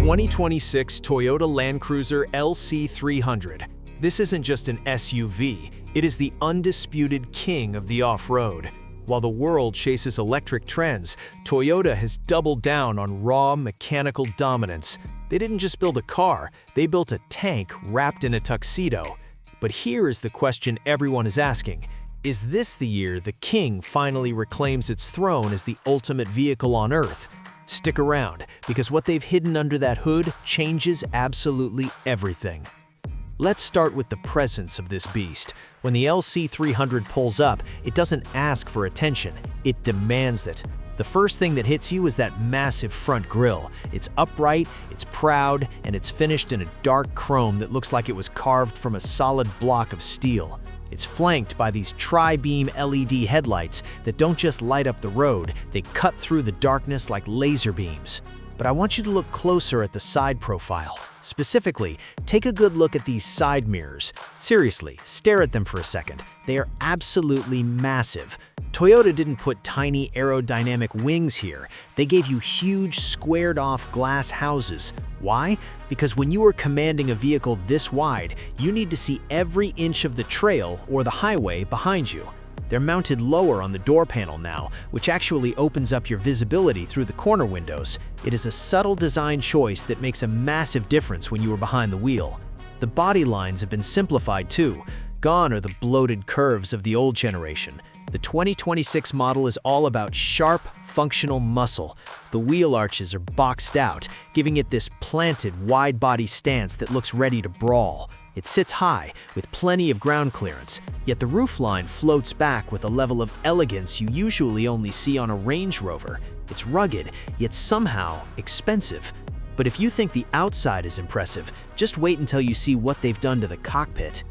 2026 Toyota Land Cruiser LC300. This isn't just an SUV, it is the undisputed king of the off-road. While the world chases electric trends, Toyota has doubled down on raw mechanical dominance. They didn't just build a car, they built a tank wrapped in a tuxedo. But here is the question everyone is asking. Is this the year the king finally reclaims its throne as the ultimate vehicle on Earth? Stick around, because what they've hidden under that hood changes absolutely everything. Let's start with the presence of this beast. When the LC300 pulls up, it doesn't ask for attention, it demands it. The first thing that hits you is that massive front grille. It's upright, it's proud, and it's finished in a dark chrome that looks like it was carved from a solid block of steel. It's flanked by these tri-beam LED headlights that don't just light up the road, they cut through the darkness like laser beams. But I want you to look closer at the side profile. Specifically, take a good look at these side mirrors. Seriously, stare at them for a second. They are absolutely massive. Toyota didn't put tiny aerodynamic wings here. They gave you huge squared-off glass houses. Why? Because when you are commanding a vehicle this wide, you need to see every inch of the trail or the highway behind you. They're mounted lower on the door panel now, which actually opens up your visibility through the corner windows. It is a subtle design choice that makes a massive difference when you are behind the wheel. The body lines have been simplified too. Gone are the bloated curves of the old generation. The 2026 model is all about sharp, functional muscle. The wheel arches are boxed out, giving it this planted, wide-body stance that looks ready to brawl. It sits high, with plenty of ground clearance, yet the roofline floats back with a level of elegance you usually only see on a Range Rover. It's rugged, yet somehow expensive. But if you think the outside is impressive, just wait until you see what they've done to the cockpit.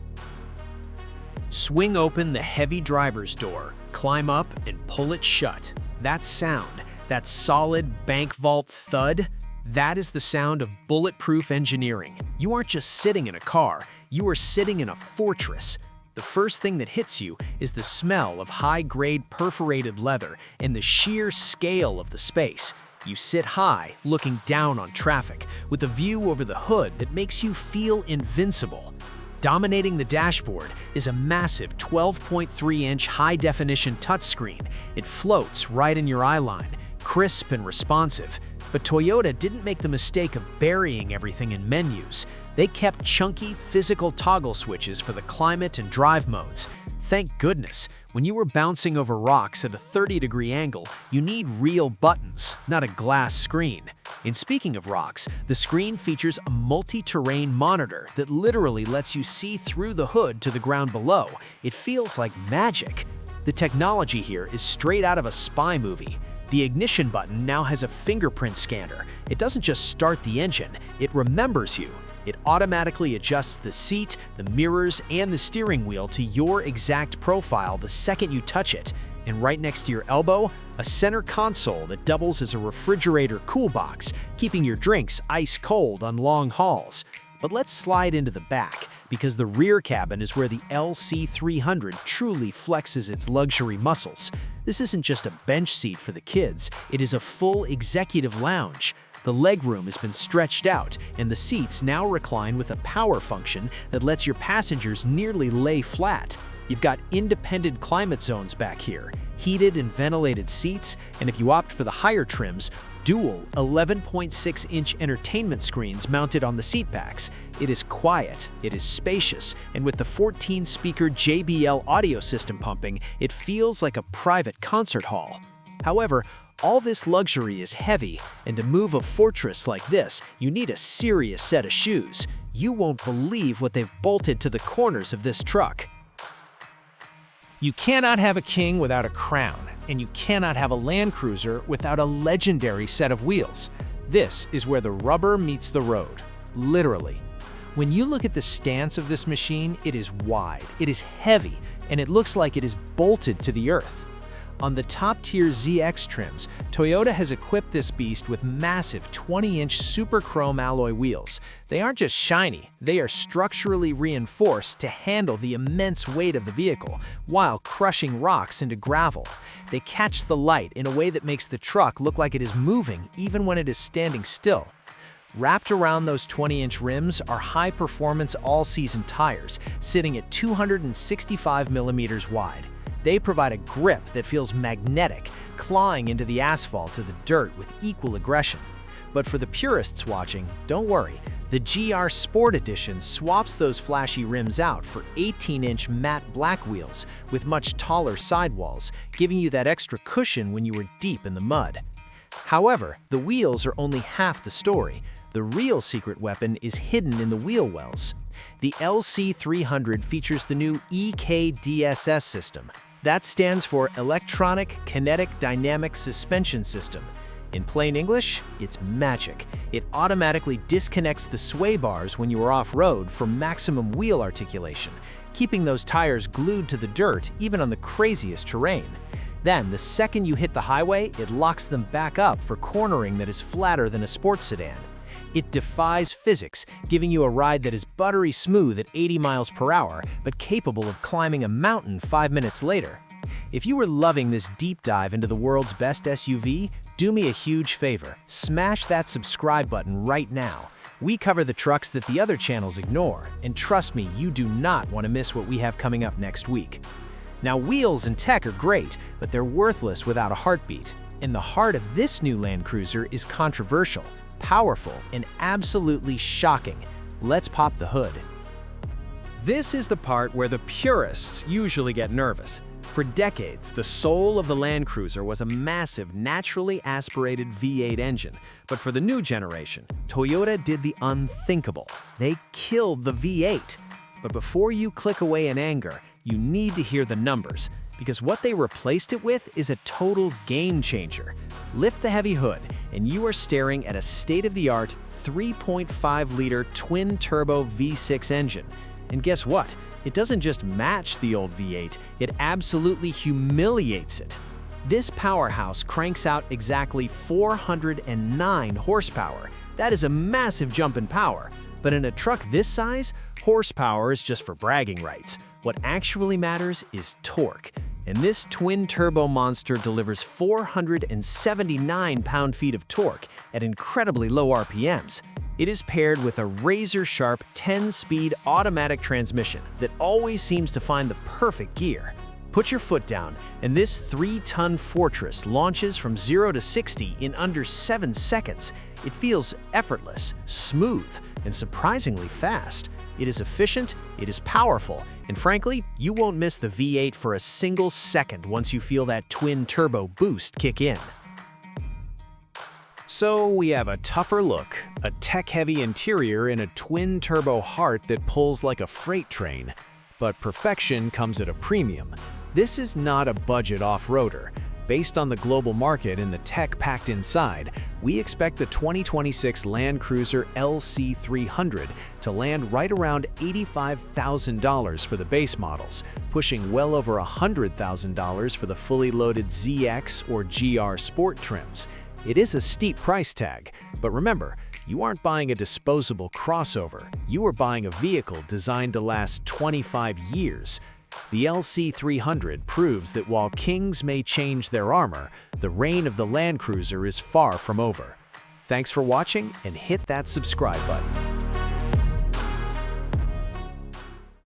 Swing open the heavy driver's door, climb up and pull it shut. That sound, that solid bank vault thud, that is the sound of bulletproof engineering. You aren't just sitting in a car, you are sitting in a fortress. The first thing that hits you is the smell of high-grade perforated leather and the sheer scale of the space. You sit high, looking down on traffic, with a view over the hood that makes you feel invincible. Dominating the dashboard is a massive 12.3-inch high-definition touchscreen. It floats right in your eye line, crisp and responsive. But Toyota didn't make the mistake of burying everything in menus. They kept chunky physical toggle switches for the climate and drive modes. Thank goodness, when you were bouncing over rocks at a 30-degree angle, you need real buttons, not a glass screen. And speaking of rocks, the screen features a multi-terrain monitor that literally lets you see through the hood to the ground below. It feels like magic. The technology here is straight out of a spy movie. The ignition button now has a fingerprint scanner. It doesn't just start the engine, it remembers you. It automatically adjusts the seat, the mirrors, and the steering wheel to your exact profile the second you touch it. And right next to your elbow, a center console that doubles as a refrigerator cool box, keeping your drinks ice cold on long hauls. But let's slide into the back, because the rear cabin is where the LC300 truly flexes its luxury muscles. This isn't just a bench seat for the kids, it is a full executive lounge. The legroom has been stretched out, and the seats now recline with a power function that lets your passengers nearly lay flat. You've got independent climate zones back here, heated and ventilated seats, and if you opt for the higher trims, dual 11.6-inch entertainment screens mounted on the seatbacks. It is quiet, it is spacious, and with the 14-speaker JBL audio system pumping, it feels like a private concert hall. However, all this luxury is heavy, and to move a fortress like this, you need a serious set of shoes. You won't believe what they've bolted to the corners of this truck. You cannot have a king without a crown, and you cannot have a Land Cruiser without a legendary set of wheels. This is where the rubber meets the road, literally. When you look at the stance of this machine, it is wide, it is heavy, and it looks like it is bolted to the earth. On the top-tier ZX trims, Toyota has equipped this beast with massive 20-inch super chrome alloy wheels. They aren't just shiny, they are structurally reinforced to handle the immense weight of the vehicle while crushing rocks into gravel. They catch the light in a way that makes the truck look like it is moving even when it is standing still. Wrapped around those 20-inch rims are high-performance all-season tires, sitting at 265 millimeters wide. They provide a grip that feels magnetic, clawing into the asphalt to the dirt with equal aggression. But for the purists watching, don't worry. The GR Sport Edition swaps those flashy rims out for 18-inch matte black wheels with much taller sidewalls, giving you that extra cushion when you were deep in the mud. However, the wheels are only half the story. The real secret weapon is hidden in the wheel wells. The LC300 features the new EKDSS system. That stands for Electronic Kinetic Dynamic Suspension System. In plain English, it's magic. It automatically disconnects the sway bars when you are off-road for maximum wheel articulation, keeping those tires glued to the dirt even on the craziest terrain. Then, the second you hit the highway, it locks them back up for cornering that is flatter than a sports sedan. It defies physics, giving you a ride that is buttery smooth at 80 miles per hour, but capable of climbing a mountain 5 minutes later. If you were loving this deep dive into the world's best SUV, do me a huge favor, smash that subscribe button right now. We cover the trucks that the other channels ignore, and trust me, you do not want to miss what we have coming up next week. Now, wheels and tech are great, but they're worthless without a heartbeat. And the heart of this new Land Cruiser is controversial, powerful, and absolutely shocking. Let's pop the hood. This is the part where the purists usually get nervous. For decades, the soul of the Land Cruiser was a massive, naturally aspirated V8 engine. But for the new generation, Toyota did the unthinkable. They killed the V8. But before you click away in anger, you need to hear the numbers, because what they replaced it with is a total game changer. Lift the heavy hood, and you are staring at a state-of-the-art 3.5-liter twin-turbo V6 engine. And guess what? It doesn't just match the old V8, it absolutely humiliates it. This powerhouse cranks out exactly 409 horsepower. That is a massive jump in power. But in a truck this size, horsepower is just for bragging rights. What actually matters is torque. And this twin-turbo monster delivers 479 pound-feet of torque at incredibly low RPMs. It is paired with a razor-sharp 10-speed automatic transmission that always seems to find the perfect gear. Put your foot down, and this 3-ton fortress launches from 0 to 60 in under 7 seconds. It feels effortless, smooth, and surprisingly fast. It is efficient, it is powerful, and frankly, you won't miss the V8 for a single second once you feel that twin-turbo boost kick in. So we have a tougher look, a tech-heavy interior, and a twin-turbo heart that pulls like a freight train. But perfection comes at a premium. This is not a budget off-roader. Based on the global market and the tech packed inside, we expect the 2026 Land Cruiser LC300 to land right around $85,000 for the base models, pushing well over $100,000 for the fully loaded ZX or GR Sport trims. It is a steep price tag, but remember, you aren't buying a disposable crossover. You are buying a vehicle designed to last 25 years. The LC300 proves that while kings may change their armor, the reign of the Land Cruiser is far from over. Thanks for watching, and hit that subscribe button.